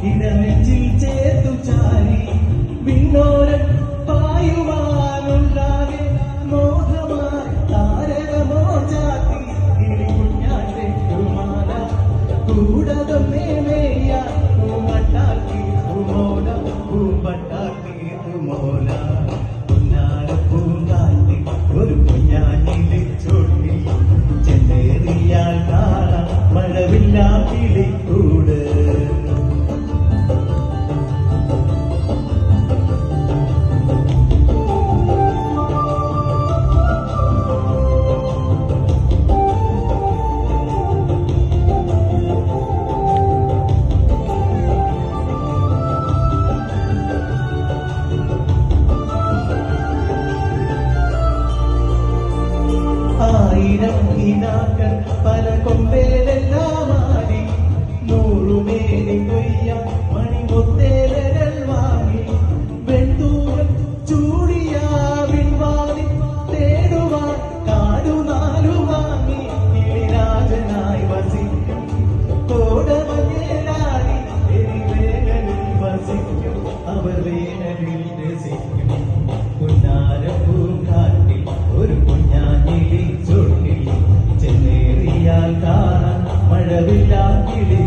ഇടനെഞ്ചിൽ ചേർത്തു ചാരി വിണ്ണോരം പായുവാനുള്ളാകെ മോഹമായി താരകമോ ചാത്തി കിളികുഞ്ഞാന്റെ കുമാര കൂടതൊന്നേ മേയ പൂമട്ടാക്കി പൂമോല പൂമ്പട്ടാക്കി പൂമോല പൊന്നാര പൂങ്കാറ്റി ഒരു കുഞ്ഞാഞ്ഞിലെ ചൊട്ടി ചെന്നേറിയാൽ കാണാം മഴവില്ലാ കിളിക്കൂട് ആയിരം കിനാക്കൾ പല കൊമ്പേലെല്ലാം ആടി നൂറുമേനി കൊയ്യ മണിമുത്തേലകൾ വാങ്ങി വെണ്ടൂരം ചൂടിയ വിൺവാതി തേടുവാൻ കാടുനാലു വാങ്ങി കിളിരാജനായി വസിക്കും കോടമഞ്ഞേലാടി എരിവേനലിൽ വസിക്കും അവർ വേനലിൽ രസിക്കും പുന്നാര പൂങ്കാറ്റിൽ ഒരു കുഞ്ഞാഞ്ഞിലി ചൊട്ടി ചെന്നേറിയാൽ കാണാൻ മഴവില്ലാ കിളി